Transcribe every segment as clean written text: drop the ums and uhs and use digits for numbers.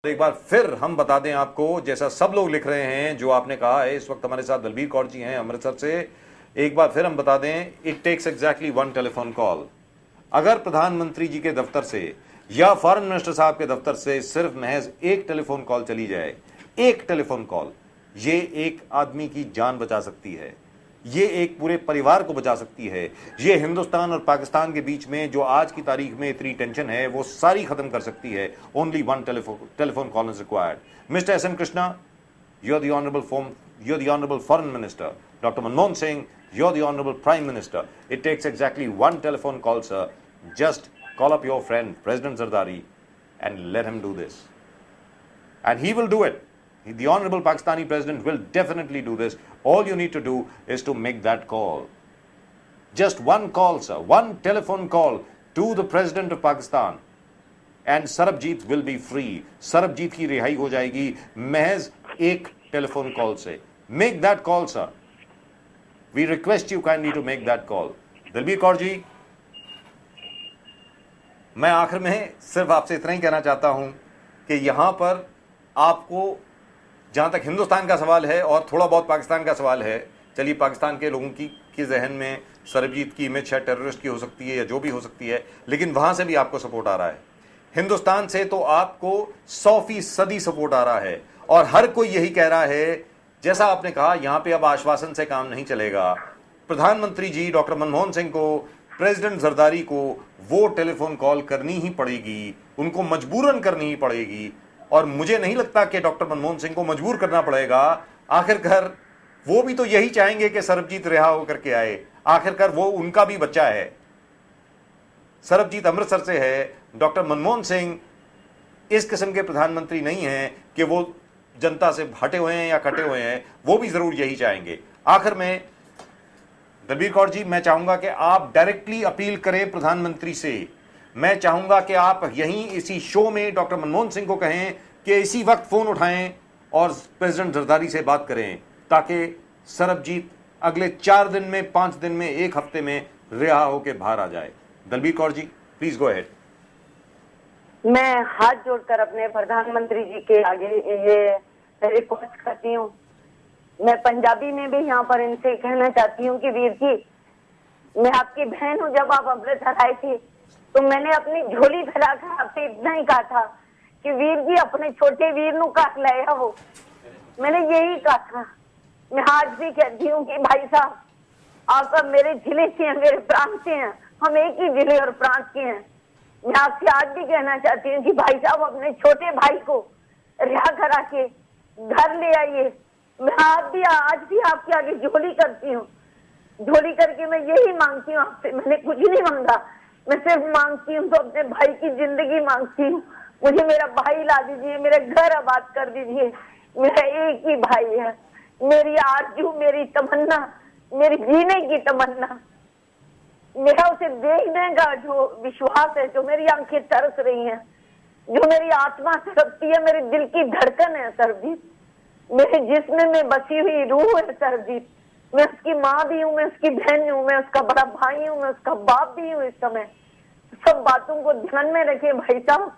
एक बार फिर हम बता दें आपको, जैसा सब लोग लिख रहे हैं, जो आपने कहा है। इस वक्त हमारे साथ दलबीर कौर जी हैं अमृतसर से। एक बार फिर हम बता दें, it takes exactly one telephone call. अगर प्रधानमंत्री जी के दफ्तर से या फॉरेन मिनिस्टर साहब के दफ्तर से सिर्फ महज एक टेलीफोन कॉल चली जाए, एक टेलीफोन कॉल, ये एक आदमी की जान बचा सकती है, ये एक पूरे परिवार को बचा सकती है। ये हिंदुस्तान और पाकिस्तान के बीच में जो आज की तारीख में इतनी टेंशन है वो सारी खत्म कर सकती है। Only one telephone call is required. Mister S M Krishna, you are the honourable foreign minister. Doctor Manmohan Singh, you are the honourable prime minister. It takes exactly one telephone call, sir. Just call up your friend President Zardari and let him do this, and he will do it. The honorable Pakistani president will definitely do this. All you need to do is to make that call. Just one call, sir, one telephone call to the president of Pakistan, and Sarabjit will be free. Sarabjit की रिहाई हो जाएगी महज एक telephone call से। Make that call, sir. We request you kindly to make that call. Dalbir Kaur ji, मैं आखिर में सिर्फ आपसे इतना ही कहना चाहता हूं कि यहां पर आपको, जहां तक हिंदुस्तान का सवाल है और थोड़ा बहुत पाकिस्तान का सवाल है, चलिए पाकिस्तान के लोगों की जहन में सरबजीत की इमेज है टेररिस्ट की हो सकती है या जो भी हो सकती है, लेकिन वहां से भी आपको सपोर्ट आ रहा है। हिंदुस्तान से तो आपको 100% सपोर्ट आ रहा है और हर कोई यही कह रहा है, जैसा आपने कहा, यहां पे अब आश्वासन से काम नहीं चलेगा। प्रधानमंत्री जी डॉक्टर मनमोहन सिंह को, प्रेसिडेंट जरदारी को वो टेलीफोन कॉल करनी ही पड़ेगी, उनको मजबूरन करनी ही पड़ेगी। और मुझे नहीं लगता कि डॉक्टर मनमोहन सिंह को मजबूर करना पड़ेगा। आखिरकार वो भी तो यही चाहेंगे कि सरबजीत रिहा होकर के आए। आखिरकार वो उनका भी बच्चा है। सरबजीत अमृतसर से है। डॉक्टर मनमोहन सिंह इस किस्म के प्रधानमंत्री नहीं हैं कि वो जनता से हटे हुए हैं या कटे हुए हैं, वो भी जरूर यही चाहेंगे। आखिर में दलबीर कौर जी, मैं चाहूंगा कि आप डायरेक्टली अपील करें प्रधानमंत्री से। मैं चाहूंगा कि आप यहीं इसी शो में डॉक्टर मनमोहन सिंह को कहें कि इसी वक्त फोन उठाएं और प्रेसिडेंट जरदारी से बात करें, ताकि सरबजीत अगले 4 दिन में, 5 दिन में, 1 हफ्ते में रिहा होकर बाहर आ जाए। दलबीर कौर जी, प्लीज गो अहेड। मैं हाथ जोड़कर अपने प्रधानमंत्री जी के आगे ये रिक्वेस्ट करती हूँ। मैं पंजाबी में भी यहाँ पर इनसे कहना चाहती हूँ कि वीर जी, मैं आपकी बहन हूँ। जब आप अमृतसर आए थे तो मैंने अपनी झोली फैलाकर आपसे इतना ही कहा था कि वीर जी अपने छोटे वीर नु काट लाया वो। मैंने यही कहा था। मैं आज भी कहती हूँ कि भाई साहब, आप अब मेरे जिले से हैं, मेरे प्रांत से हैं, हम एक ही जिले और प्रांत के हैं। मैं आपसे आज भी कहना चाहती हूँ कि भाई साहब अपने छोटे भाई को रिहा करा के घर ले आइए। मैं आज भी आपके आगे झोली करती हूँ। झोली करके मैं यही मांगती हूँ आपसे। मैंने कुछ नहीं मांगा, मैं सिर्फ मांगती हूँ तो अपने भाई की जिंदगी मांगती हूँ। मुझे मेरा भाई ला दीजिए, मेरा घर आबाद कर दीजिए। मेरा एक ही भाई है, मेरी आरज़ू, मेरी तमन्ना, मेरी जीने की तमन्ना, मेरा उसे देखने का जो विश्वास है, जो मेरी आंखें तरस रही हैं, जो मेरी आत्मा तड़पती है, मेरे दिल की धड़कन है सरबजीत, मेरे जिस्म में बसी हुई रूह है सरबजीत। मैं उसकी माँ भी हूँ, मैं उसकी बहन हूँ, मैं उसका बड़ा भाई हूँ, मैं उसका बाप भी हूँ। इस समय सब बातों को ध्यान में रखे भाई साहब।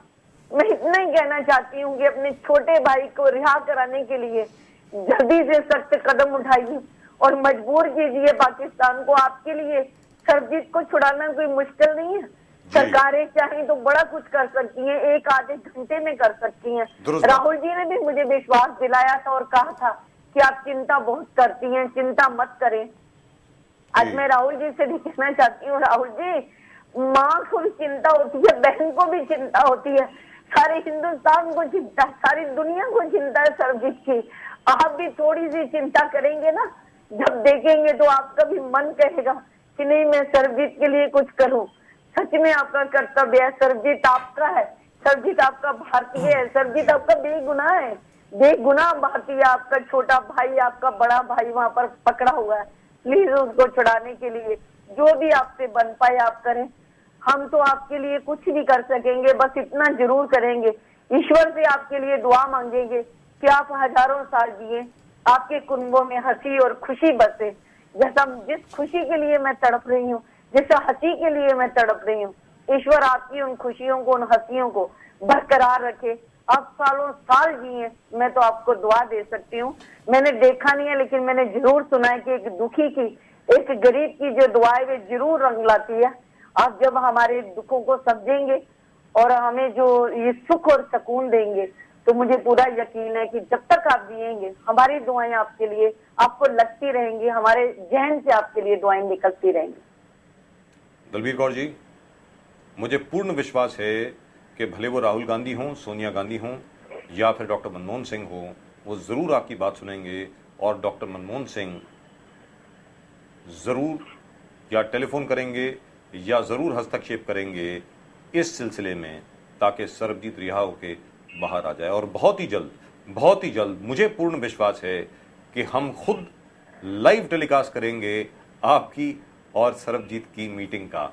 मैं इतना ही कहना चाहती हूँ कि अपने छोटे भाई को रिहा कराने के लिए जल्दी से सख्त कदम उठाइए और मजबूर कीजिए पाकिस्तान को। आपके लिए सरबजीत को छुड़ाना कोई मुश्किल नहीं है। सरकारें चाहें तो बड़ा कुछ कर सकती हैं, 1 आधे घंटे में कर सकती हैं। राहुल जी ने भी मुझे विश्वास दिलाया था और कहा था कि आप चिंता बहुत करती हैं, चिंता मत करें। आज मैं राहुल जी से भी कहना चाहती हूँ, राहुल जी, माँ को भी चिंता होती है, बहन को भी चिंता होती है, सारे हिंदुस्तान को चिंता, सारी दुनिया को चिंता है सरबजीत की। आप भी थोड़ी सी चिंता करेंगे ना, जब देखेंगे तो आपका भी मन कहेगा कि नहीं, मैं सरबजीत के लिए कुछ करूं। सच में आपका कर्तव्य है। सरबजीत आपका है, सरबजीत आपका भारतीय है, सरबजीत आपका बेगुनाह है, बेगुनाह भारतीय। आपका छोटा भाई, आपका बड़ा भाई वहां पर पकड़ा हुआ है। प्लीज उसको छुड़ाने के लिए जो भी आपसे बन पाए आप करें। हम तो आपके लिए कुछ नहीं कर सकेंगे, बस इतना जरूर करेंगे, ईश्वर से आपके लिए दुआ मांगेंगे कि आप हजारों साल जिए, आपके कुनबों में हंसी और खुशी बसे। जैसा जिस खुशी के लिए मैं तड़प रही हूँ, जिस हंसी के लिए मैं तड़प रही हूँ, ईश्वर आपकी उन खुशियों को, उन हंसियों को बरकरार रखे। आप सालों साल जिए, मैं तो आपको दुआ दे सकती हूँ। मैंने देखा नहीं है, लेकिन मैंने जरूर सुना है कि एक दुखी की, एक गरीब की जो दुआ है वे जरूर रंग लाती है। आप जब हमारे दुखों को समझेंगे और हमें जो ये सुख और सुकून देंगे, तो मुझे पूरा यकीन है कि जब तक आप जिएंगे हमारी दुआएं आपके लिए, आपको लगती रहेंगी, हमारे जहन से आपके लिए दुआएं निकलती रहेंगी। दलबीर कौर जी, मुझे पूर्ण विश्वास है कि भले वो राहुल गांधी हों, सोनिया गांधी हों या फिर डॉक्टर मनमोहन सिंह हों, वो ज़रूर आपकी बात सुनेंगे और डॉक्टर मनमोहन सिंह ज़रूर या टेलीफोन करेंगे या ज़रूर हस्तक्षेप करेंगे इस सिलसिले में, ताकि सरबजीत रिहा होकर बाहर आ जाए। और बहुत ही जल्द मुझे पूर्ण विश्वास है कि हम खुद लाइव टेलीकास्ट करेंगे आपकी और सरबजीत की मीटिंग का।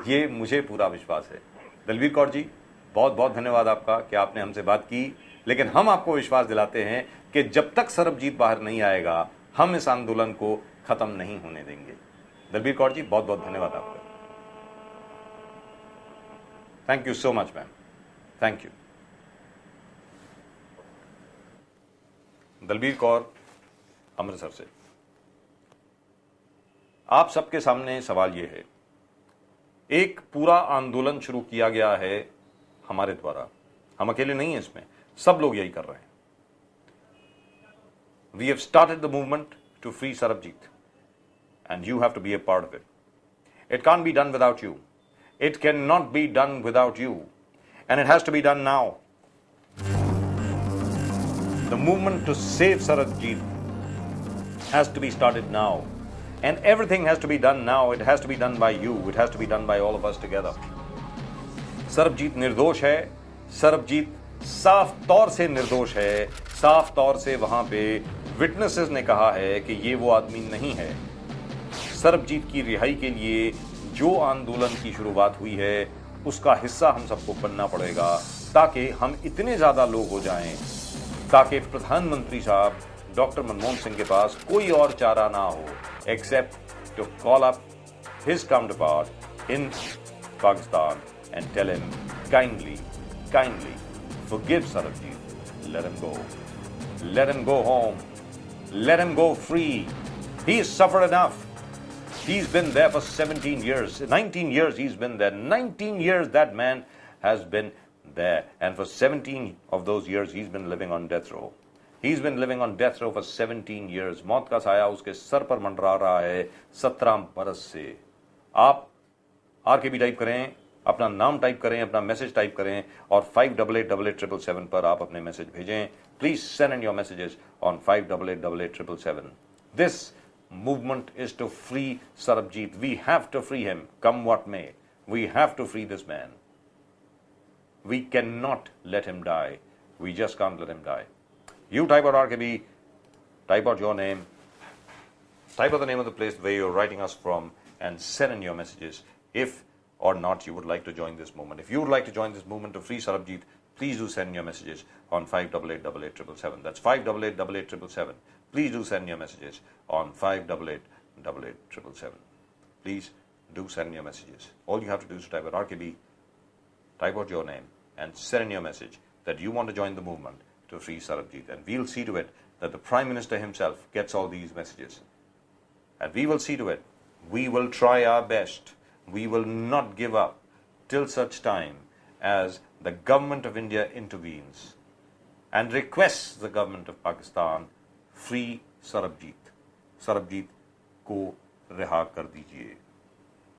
ये मुझे पूरा विश्वास है। दलबीर कौर जी, बहुत बहुत धन्यवाद आपका कि आपने हमसे बात की, लेकिन हम आपको विश्वास दिलाते हैं कि जब तक सरबजीत बाहर नहीं आएगा हम इस आंदोलन को खत्म नहीं होने देंगे। दलबीर कौर जी, बहुत बहुत धन्यवाद आपका। Thank you so much ma'am, thank you. Dalbir Kaur Amritsar से। आप सबके सामने सवाल यह है, एक पूरा आंदोलन शुरू किया गया है हमारे द्वारा, हम अकेले नहीं हैं इसमें, सब लोग यही कर रहे हैं। We have started the movement to free Sarabjit and you have to be a part of it. It can't be done without you, it can not be done without you, and it has to be done now. The movement to save Sarabjit has to be started now, and everything has to be done now. It has to be done by you. It has to be done by all of us together. Sarabjit निर्दोष है, सरबजीत साफ तौर से निर्दोष है, साफ तौर से वहां पे विटनेसेस ने कहा है कि ये वो आदमी नहीं है। सरबजीत की रिहाई के लिए जो आंदोलन की शुरुआत हुई है उसका हिस्सा हम सबको बनना पड़ेगा, ताकि हम इतने ज्यादा लोग हो जाएं ताकि प्रधानमंत्री साहब डॉक्टर मनमोहन सिंह के पास कोई और चारा ना हो except to call up his counterpart in Pakistan and tell him kindly forgive Sarabjit, let him go home, let him go free. He's suffered enough. He's been there for 17 years, 19 years he's been there, 19 years that man has been there, and for 17 of those years he's been living on death row. He's been living on death row for 17 years. मौत का साया उसके sir पर मंडरा रहा है 17 बरस से। आप RKB टाइप करें, अपना नाम टाइप करें, अपना मैसेज टाइप करें और 588877 पर आप अपने मैसेज भेजें। Please send in your messages on 588877. This movement is to free Sarabjit. We have to free him, come what may. We have to free this man. We cannot let him die. We just can't let him die. You type out RKB, type out your name, type out the name of the place where you're writing us from, and send in your messages if or not you would like to join this movement. If you would like to join this movement to free Sarabjit, please do send your messages on 588877. That's 588877. Please do send your messages on 588877. Please do send your messages. All you have to do is to type out RKB, type out your name, and send in your message that you want to join the movement to free Sarabjit. And we'll see to it that the Prime Minister himself gets all these messages. And we will see to it. We will try our best. We will not give up till such time as the government of India intervenes and requests the government of Pakistan free Sarabjit. Sarabjit को रिहा कर दीजिए।